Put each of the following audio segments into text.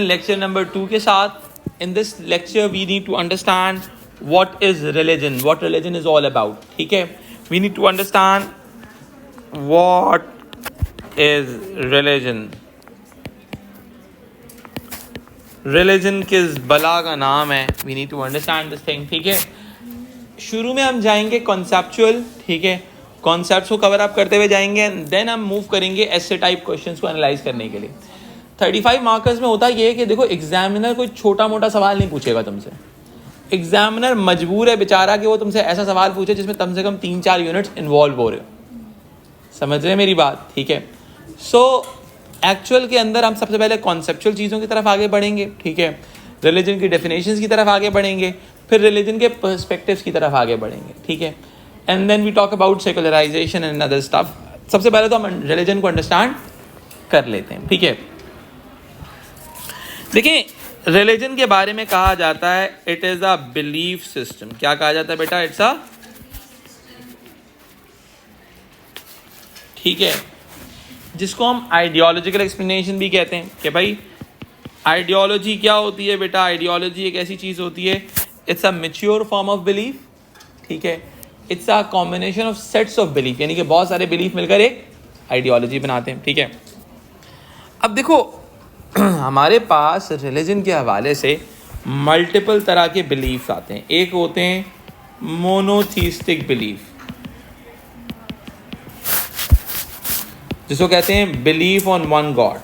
Lecture number 2 के साथ। In this lecture we need to understand what is religion, what religion is all about. ठीक है, we need to understand what is religion. Religion किस बला का नाम है, we need to understand this thing. ठीक है, शुरू में हम जाएंगे कॉन्सेप्चुअल, ठीक है, कॉन्सेप्ट्स को कवर अप करते हुए जाएंगे, देन हम मूव करेंगे ऐसे टाइप क्वेश्चंस को एनालाइज करने के लिए। 35 मार्कर्स में होता ये है कि देखो एग्जामिनर कोई छोटा मोटा सवाल नहीं पूछेगा तुमसे। एग्जामिनर मजबूर है बेचारा कि वो तुमसे ऐसा सवाल पूछे जिसमें कम से कम 3-4 यूनिट्स इन्वॉल्व हो रहे हो। समझ रहे हैं मेरी बात? ठीक है, सो एक्चुअल के अंदर हम सबसे पहले कॉन्सेप्चुअल चीज़ों की तरफ आगे बढ़ेंगे। ठीक है, रिलीजन की डेफिनेशंस की तरफ आगे बढ़ेंगे, फिर रिलीजन के पर्सपेक्टिव्स की तरफ आगे बढ़ेंगे। ठीक है, and then we talk about secularisation and other stuff. सबसे पहले तो हम रिलीजन को अंडरस्टैंड कर लेते हैं। ठीक है, देखिए रिलीजन के बारे में कहा जाता है it is a belief system. क्या कहा जाता है बेटा? इट्स अ, ठीक है, जिसको हम आइडियोलॉजिकल एक्सप्लेनेशन भी कहते हैं कि भाई आइडियोलॉजी क्या होती है बेटा? आइडियोलॉजी एक ऐसी चीज होती है, it's a mature form of belief. ठीक है, it's a combination of sets of belief, यानी कि बहुत सारे बिलीफ मिलकर एक आइडियोलॉजी बनाते हैं। ठीक है, अब देखो हमारे पास रिलीजन के हवाले से मल्टीपल तरह के बिलीफ आते हैं। एक होते हैं मोनोथीस्टिक बिलीफ, जिसको कहते हैं बिलीफ ऑन वन गॉड।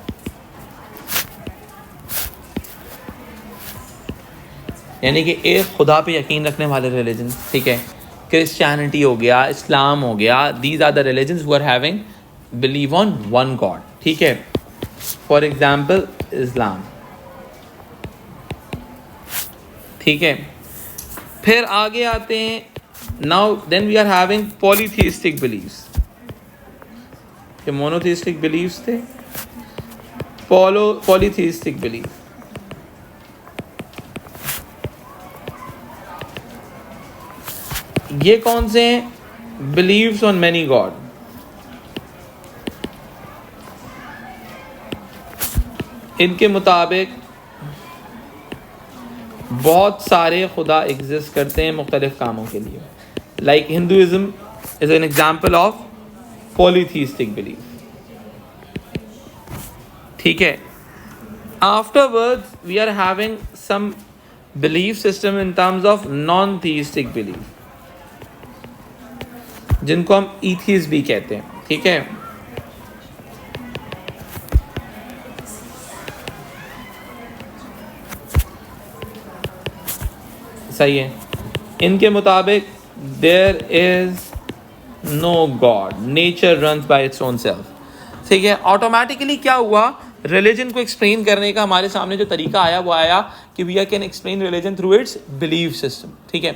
यानी कि एक खुदा पे यकीन रखने वाले रिलीजन। ठीक है, क्रिश्चियनिटी हो गया, इस्लाम हो गया, these are the religions who are having believe on one God. ठीक है, फॉर एग्जाम्पल इस्लाम। ठीक है, फिर आगे आते हैं now then we are having polytheistic beliefs. ये मोनोथीस्टिक बिलीव्स थे, पॉलीथीस्टिक बिलीव। ये कौन से हैं? Beliefs on many god. इनके मुताबिक बहुत सारे खुदा एग्जिस्ट करते हैं मुख्तलिफ कामों के लिए। Like Hinduism is an example of polytheistic belief. ठीक है, afterwards we are having some belief system in terms of non theistic belief, जिनको हम ईथीस्ट भी कहते हैं। ठीक है, सही है। इनके मुताबिक there is no God, nature runs by its own self. ठीक है, ऑटोमेटिकली क्या हुआ, रिलीजन को एक्सप्लेन करने का हमारे सामने जो तरीका आया वो आया कि we can explain religion through its belief system. ठीक है,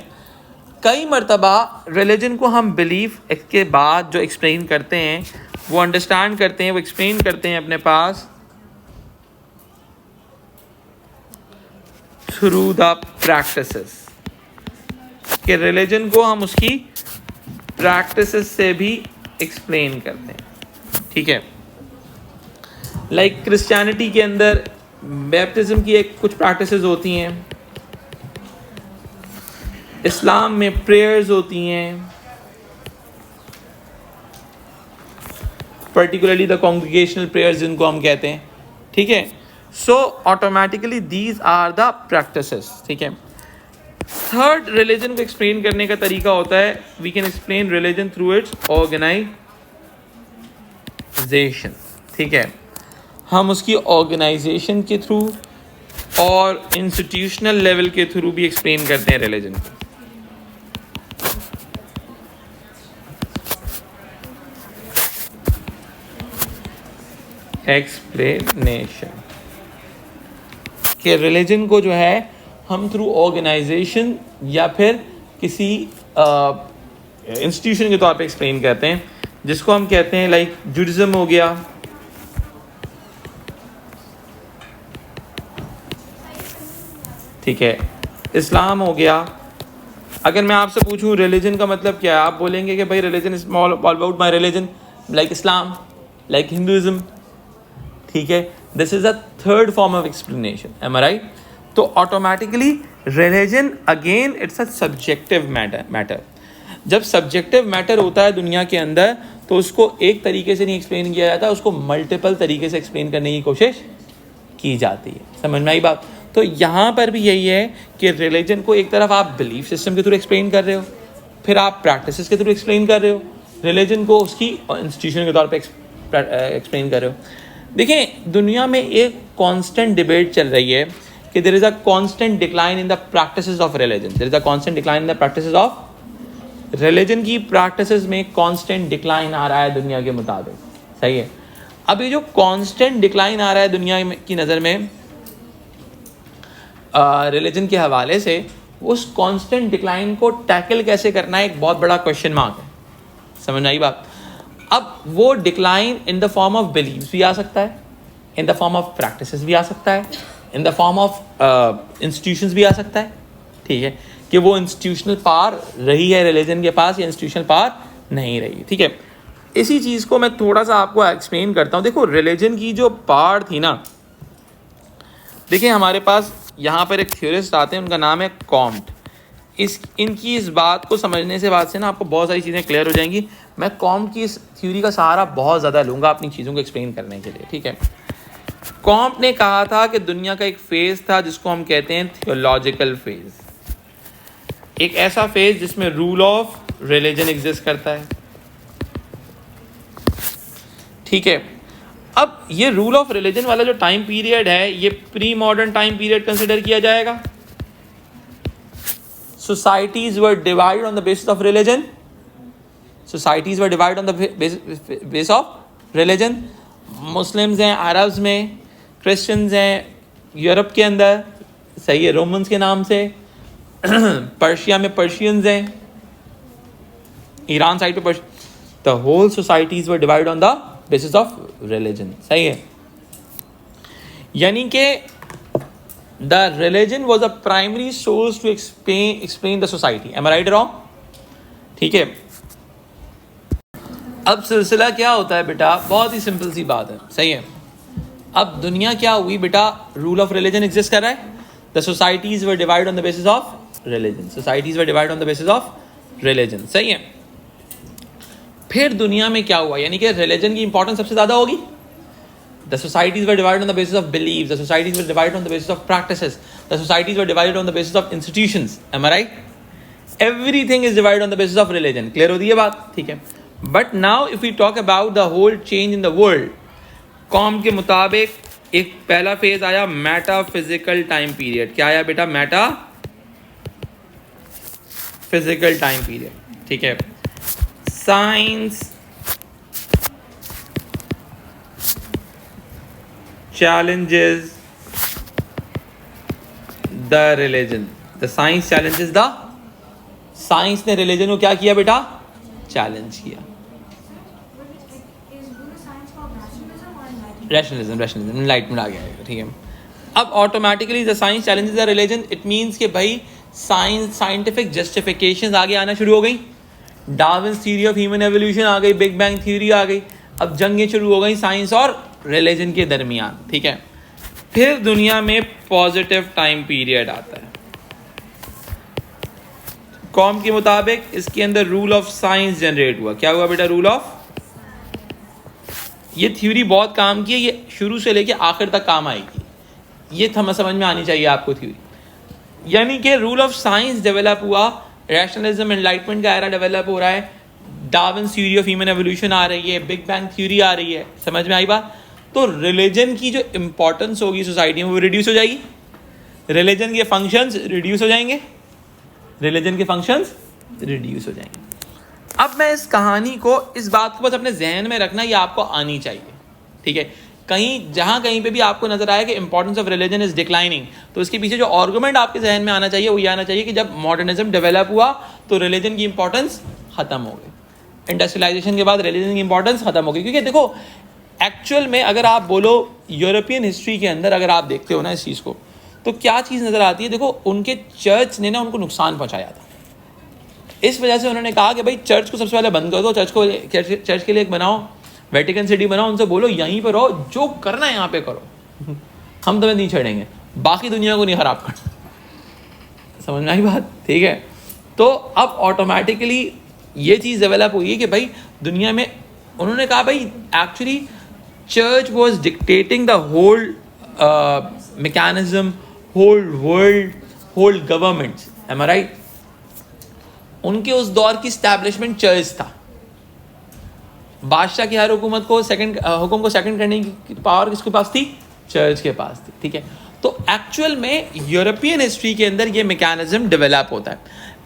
कई मर्तबा रिलीजन को हम बिलीफ के बाद जो एक्सप्लेन करते हैं, वो अंडरस्टैंड करते हैं, वो एक्सप्लेन करते हैं अपने पास थ्रू द प्रैक्टिसेस, कि रिलीजन को हम उसकी प्रैक्टिसेस से भी एक्सप्लेन करते हैं। ठीक है, लाइक क्रिश्चियनिटी के अंदर बैप्टिज्म की एक कुछ प्रैक्टिसेस होती हैं, इस्लाम में प्रेयर्स होती हैं, पर्टिकुलरली द कॉन्ग्रीगेशनल प्रेयर्स जिनको हम कहते हैं। ठीक है, so automatically these are the practices. ठीक है, थर्ड रिलीजन को एक्सप्लेन करने का तरीका होता है we can explain religion through its organisation. ठीक है, हम उसकी ऑर्गेनाइजेशन के थ्रू और इंस्टीट्यूशनल लेवल के थ्रू भी एक्सप्लेन करते हैं रिलीजन को। एक्सप्लेनेशन के रिलीजन को जो है हम थ्रू ऑर्गेनाइजेशन या फिर किसी इंस्टीट्यूशन के तौर पे एक्सप्लेन करते हैं, जिसको हम कहते हैं लाइक जुडिज्म हो गया, ठीक है, इस्लाम हो गया। अगर मैं आपसे पूछूं रिलीजन का मतलब क्या है, आप बोलेंगे कि भाई religion is all about my religion, like Islam, like Hinduism. ठीक है, this is a third form of explanation, am I right? तो automatically religion again it's a subjective matter. जब सब्जेक्टिव मैटर होता है दुनिया के अंदर तो उसको एक तरीके से नहीं एक्सप्लेन किया जाता, उसको मल्टीपल तरीके से एक्सप्लेन करने की कोशिश की जाती है। समझ में आई बात? तो यहाँ पर भी यही है कि रिलीजन को एक तरफ आप बिलीफ सिस्टम के थ्रू एक्सप्लेन कर रहे हो, फिर आप प्रैक्टिसेस के थ्रू एक्सप्लेन कर रहे हो, रिलीजन को उसकी इंस्टीट्यूशन के तौर पे एक्सप्लेन कर रहे हो। देखिए दुनिया में एक कांस्टेंट डिबेट चल रही है कि there is a constant decline in the practices of religion, there is a constant decline in the practices of religion. की प्रैक्टिसेस में कांस्टेंट डिक्लाइन आ रहा है दुनिया के मुताबिक, सही है। अब ये जो कांस्टेंट डिक्लाइन आ रहा है दुनिया की नज़र में रिलीजन के हवाले से, उस कांस्टेंट डिक्लाइन को टैकल कैसे करना है एक बहुत बड़ा क्वेश्चन मार्क है। समझ आई बात? अब वो decline in the form of believes भी आ सकता है, in the form of practices भी आ सकता है, in the form of institutions भी आ सकता है, ठीक है, कि वो इंस्टीट्यूशनल पावर रही है रिलीजन के पास या इंस्टीट्यूशनल पावर नहीं रही, ठीक है। इसी चीज़ को मैं थोड़ा सा आपको एक्सप्लेन करता हूँ। देखो रिलीजन की जो पावर थी ना, देखिए हमारे पास यहाँ पर एक थ्योरिस्ट आते हैं, उनका नाम है कॉम्ट। इनकी इस बात को समझने से बाद से ना आपको बहुत सारी चीज़ें क्लियर हो जाएंगी। मैं कॉम्ट की इस थ्योरी का सहारा बहुत ज़्यादा लूँगा अपनी चीज़ों को एक्सप्लेन करने के लिए, ठीक है। कॉम्ट ने कहा था कि दुनिया का एक फेज़ था जिसको हम कहते हैं थियोलॉजिकल फेज़, एक ऐसा फेज़ जिसमें रूल ऑफ रिलीजन एग्जिस्ट करता है, ठीक है। अब ये रूल ऑफ रिलीजन वाला जो टाइम पीरियड है ये pre modern time period consider किया जाएगा। Societies were divided on the basis of religion, societies were divided on the base of religion. Muslims हैं अरब्स में, क्रिश्चियंस हैं यूरोप के अंदर, सही है, रोमन्स के नाम से, पर्शिया में पर्शियंस हैं, ईरान साइड पे the whole societies were divided on the basis of religion, सही है। यानी कि the religion was a primary source to explain the society, am I right wrong? ठीक है। अब सिलसिला क्या होता है बेटा, बहुत ही सिंपल सी बात है, सही है। अब दुनिया क्या हुई बेटा, रूल ऑफ रिलीजन एग्जिस्ट कर रहा है, the societies were divide on the basis of religion, societies were divide on the basis of religion, सही है। फिर दुनिया में क्या हुआ, यानी कि रिलीजन की इंपॉर्टेंस सबसे ज्यादा होगी। The societies were divided on the basis of believes, the societies were divided on the basis of practices, the societies were divided on the basis of institutions, am I right? Everything is divided on the basis of religion. Clear होती है बात? ठीक है। But now if we talk about the whole change in the world, Comte के मुताबिक एक पहला phase आया मेटाफिजिकल टाइम पीरियड। क्या आया बेटा? मेटा फिजिकल टाइम पीरियड, ठीक है। Science challenges the religion, the science challenges the, science ने रिलीजन को क्या किया बेटा? चैलेंज किया। रैशनलिज्म, एनलाइटमेंट आ गया, ठीक है। अब automatically the science challenges the religion, it means कि भाई साइंटिफिक जस्टिफिकेशंस आगे आना शुरू हो गई, Darwin's theory of human evolution आ गई, बिग बैंग थ्योरी आ गई, अब जंगें शुरू हो गई साइंस और रिलीजन के दरमियान, ठीक है। फिर दुनिया में पॉजिटिव टाइम पीरियड आता है। कॉम के मुताबिक इसके अंदर रूल ऑफ साइंस जनरेट हुआ। क्या हुआ बेटा? रूल ऑफ, ये थ्योरी बहुत काम की है, ये शुरू से लेके आखिर तक काम आएगी, ये समझ में आनी चाहिए आपको थ्योरी। यानी कि रूल ऑफ साइंस डेवलप हुआ, रैशनलिज्म एनलाइटमेंट का एरा डेवलप हो रहा है, Darwin's theory of human evolution आ रही है, बिग बैंग थ्योरी आ रही है, समझ में आई बात? तो रिलीजन की जो इंपॉर्टेंस होगी सोसाइटी में वो रिड्यूस हो जाएगी, रिलीजन के फंक्शंस रिड्यूस हो जाएंगे, रिलीजन के फंक्शंस रिड्यूस हो जाएंगे। अब मैं इस कहानी को, इस बात को बस अपने जहन में रखना, ये आपको आनी चाहिए, ठीक है। कहीं पे भी आपको नजर आया कि importance of religion is declining, तो इसके पीछे जो आर्गुमेंट आपके जहन में आना चाहिए वो ये आना चाहिए कि जब मॉडर्निज्म डेवलप हुआ तो रिलीजन की इंपॉर्टेंस खत्म हो गई, इंडस्ट्रियलाइजेशन के बाद रिलीजन की इंपॉर्टेंस खत्म हो गई। क्योंकि देखो एक्चुअल में अगर आप बोलो यूरोपियन हिस्ट्री के अंदर अगर आप देखते हो ना इस चीज़ को, तो क्या चीज़ नज़र आती है? देखो उनके चर्च ने ना उनको नुकसान पहुंचाया था, इस वजह से उन्होंने कहा कि भाई चर्च को सबसे पहले बंद कर दो, चर्च के लिए एक बनाओ, वेटिकन सिटी बनाओ, उनसे बोलो यहीं पर रहो, जो करना है यहाँ पे करो, हम तुम्हें नहीं छेड़ेंगे, बाकी दुनिया को नहीं खराब करना। समझ में आई बात? ठीक है। तो अब ऑटोमेटिकली ये चीज़ डेवलप हुई है कि भाई दुनिया में उन्होंने कहा भाई actually church was dictating the whole mechanism, whole world, whole governments, am I right? उनके उस दौर की स्टैब्लिशमेंट चर्च था। बादशाह की हर हुकूमत को हुक्म को सेकंड करने की पावर किसके पास थी? चर्च के पास थी। ठीक है। तो एक्चुअल में यूरोपियन हिस्ट्री के अंदर ये मैकेनिज्म डेवलप होता है।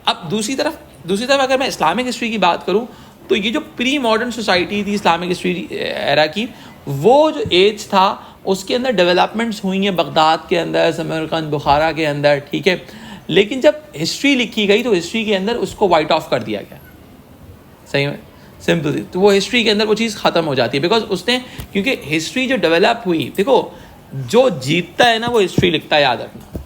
अब दूसरी तरफ अगर मैं इस्लामिक हिस्ट्री की बात करूं तो ये जो प्री मॉडर्न सोसाइटी थी इस्लामिक हिस्ट्री एरा की, वो जो एज था उसके अंदर डेवलपमेंट्स हुई हैं बगदाद के अंदर, समरकंद, बुखारा के अंदर। ठीक है। लेकिन जब हिस्ट्री लिखी गई तो हिस्ट्री के अंदर उसको वाइट ऑफ कर दिया गया। सही में सिंपल। तो वो हिस्ट्री के अंदर वो चीज़ ख़त्म हो जाती है बिकॉज उसने, क्योंकि हिस्ट्री जो डेवलप हुई, देखो जो जीतता है ना वो हिस्ट्री लिखता है, याद रखना।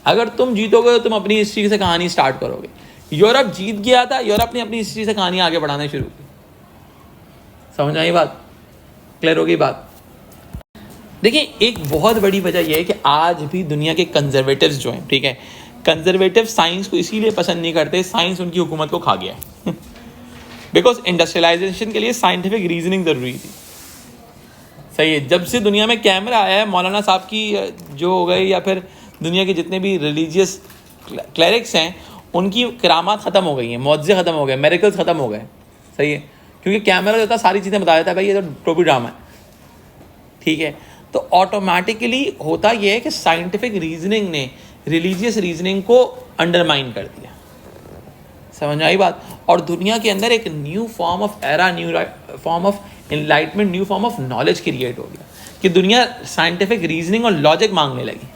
अगर तुम जीतोगे तो तुम अपनी हिस्ट्री से कहानी स्टार्ट करोगे। यूरोप जीत गया था, यूरोप ने अपनी हिस्ट्री से कहानी आगे बढ़ाना शुरू की। समझ आई बात? क्लियर हो गई बात? देखिए एक बहुत बड़ी वजह यह है कि आज भी दुनिया के कंजर्वेटिव्स जो हैं, ठीक है, कंजर्वेटिव साइंस को इसीलिए पसंद नहीं करते, साइंस उनकी हुकूमत को खा गया है। बिकॉज इंडस्ट्रियलाइजेशन के लिए साइंटिफिक रीजनिंग ज़रूरी थी। सही है। जब से दुनिया में कैमरा आया है, मौलाना साहब की जो हो गए या फिर दुनिया के जितने भी रिलीजियस क्लरिक्स हैं उनकी करामात ख़त्म हो गई हैं, मौज़े ख़त्म हो गए, मेरिकल्स ख़त्म हो गए। सही है। क्योंकि कैमरा जो था सारी चीज़ें बता देता है, भाई ये तो टोपी ड्रामा है। ठीक है। तो ऑटोमेटिकली होता यह है कि साइंटिफिक रीजनिंग ने रिलीजियस रीजनिंग को अंडरमाइन कर दिया। समझ आई बात? और दुनिया के अंदर एक new form of era, new form of enlightenment, new form of knowledge create हो गया कि दुनिया साइंटिफिक रीजनिंग और लॉजिक मांगने लगी।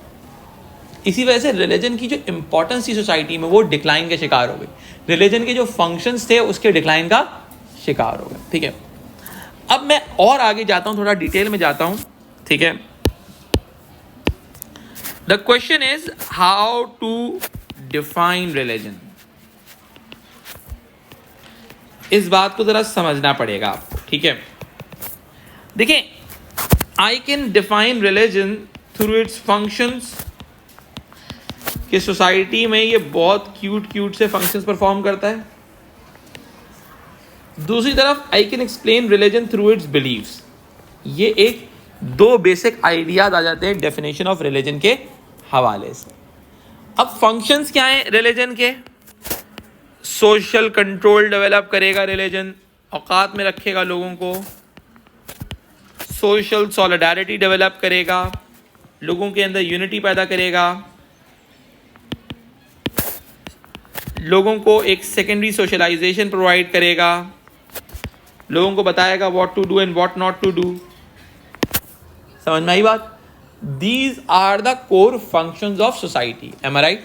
इसी वजह से रिलीजन की जो इंपॉर्टेंस थी सोसाइटी में वो डिक्लाइन के शिकार हो गई। रिलीजन के जो फंक्शंस थे उसके डिक्लाइन का शिकार हो गए। ठीक है। अब मैं और आगे जाता हूं, थोड़ा डिटेल में जाता हूं। ठीक है। The question is how to define religion. इस बात को जरा समझना पड़ेगा आपको। ठीक है। देखिए I can define religion through its functions, कि सोसाइटी में ये बहुत क्यूट से फंक्शंस परफॉर्म करता है। दूसरी तरफ I can explain religion through its believes. ये एक दो बेसिक आइडियाज आ जाते हैं डेफिनेशन ऑफ रिलीजन के हवाले से। अब फंक्शंस क्या हैं रिलीजन के? सोशल कंट्रोल डेवलप करेगा रिलीजन, औकात में रखेगा लोगों को। सोशल सॉलिडारिटी डेवलप करेगा, लोगों के अंदर यूनिटी पैदा करेगा, लोगों को एक सेकेंडरी सोशलाइजेशन प्रोवाइड करेगा, लोगों को बताएगा what to do and what not to do. समझ में आई बात? These are the core functions of society. Am I right?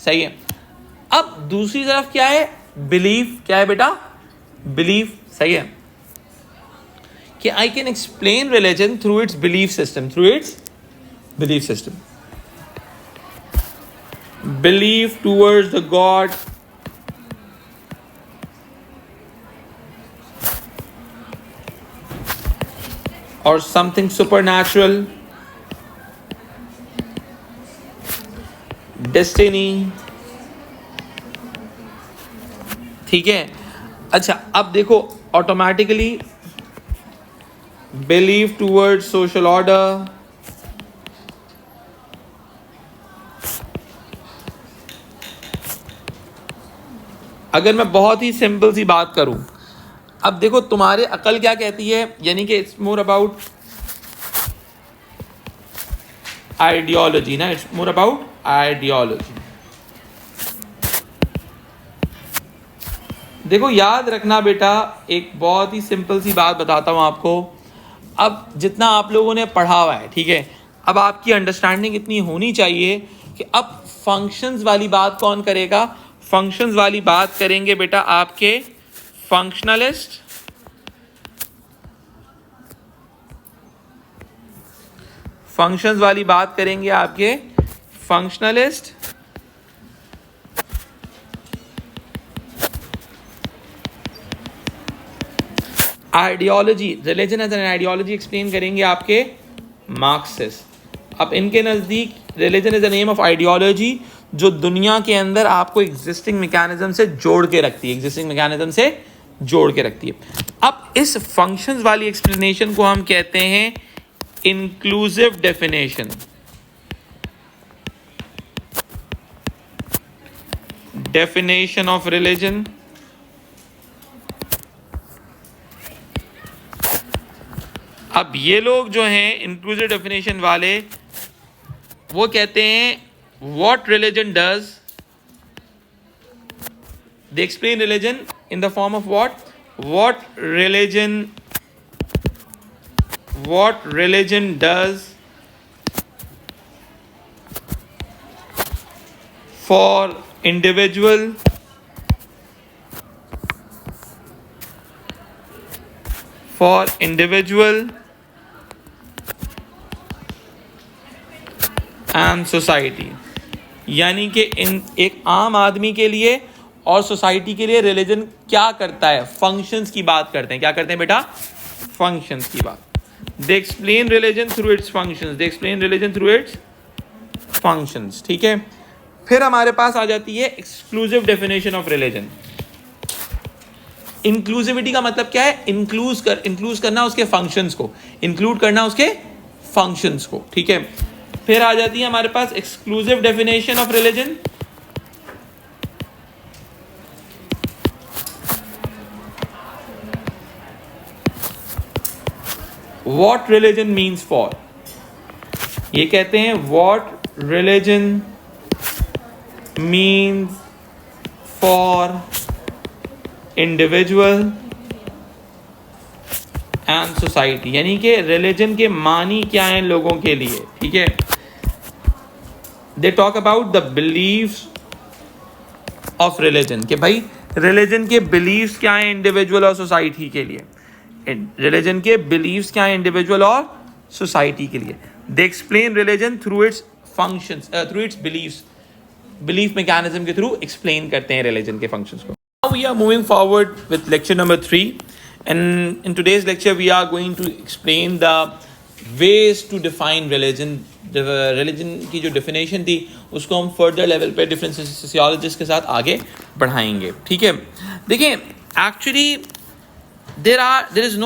सही है। अब दूसरी तरफ क्या है? बिलीफ। क्या है बेटा? बिलीफ। सही है कि आई can explain religion through its belief system, through its belief system. Belief towards the God, or something supernatural, destiny। ठीक है। अच्छा अब देखो automatically believe towards social order, अगर मैं बहुत ही सिंपल सी बात करूं, अब देखो तुम्हारे अकल क्या कहती है, यानी कि इट्स मोर अबाउट आइडियोलॉजी ना, इट्स मोर अबाउट आइडियोलॉजी। देखो याद रखना बेटा, एक बहुत ही सिंपल सी बात बताता हूं आपको। अब जितना आप लोगों ने पढ़ा हुआ है, ठीक है, अब आपकी अंडरस्टैंडिंग इतनी होनी चाहिए कि अब फंक्शंस वाली बात कौन करेगा? फंक्शंस वाली बात करेंगे बेटा आपके फंक्शनलिस्ट, फंक्शंस वाली बात करेंगे आपके functionalist. Ideology, religion as an ideology explain करेंगे आपके मार्क्सिस्ट। अब इनके नज़दीक religion is a name of ideology जो दुनिया के अंदर आपको एग्जिस्टिंग मैकेनिज्म से जोड़ के रखती है, एग्जिस्टिंग मैकेनिज्म से जोड़ के रखती है। अब इस फंक्शंस वाली एक्सप्लेनेशन को हम कहते हैं inclusive definition. Definition of religion. अब ये लोग जो हैं इंक्लूसिव डेफिनेशन वाले, वो कहते हैं what religion does, they explain religion in the form of what religion does for individual and society. यानी कि इन एक आम आदमी के लिए और सोसाइटी के लिए रिलीजन क्या करता है, फंक्शंस की बात करते हैं। क्या करते हैं बेटा? फंक्शंस की बात। दे explain religion through its functions, दे explain religion through its functions. ठीक है, फिर हमारे पास आ जाती है exclusive definition of religion. Inclusivity का मतलब क्या है? इंक्लूज करना उसके फंक्शंस को, इंक्लूड करना उसके फंक्शंस को। ठीक है, फिर आ जाती है हमारे पास exclusive definition of religion. What religion means for, ये कहते हैं what religion means for individual and society. यानी कि रिलीजन के मानी क्या हैं लोगों के लिए। ठीक है, they talk about the believes of religion, कि भाई रिलीजन के बिलीव्स क्या हैं इंडिविजुअल और सोसाइटी के लिए। रिलीजन के बिलीव्स क्या हैं इंडिविजुअल और सोसाइटी के लिए। They explain religion through its functions, through its believes, belief mechanism के थ्रू एक्सप्लेन करते हैं रिलीजन के फंक्शंस को। Now we are moving forward with lecture number 3, and in today's lecture we are going to explain the ways to define religion. Religion की जो definition थी उसको हम फर्दर लेवल पे डिफरेंट सोशियोलॉजिस्ट के साथ आगे बढ़ाएंगे। ठीक है, देखिए एक्चुअली देयर इज नो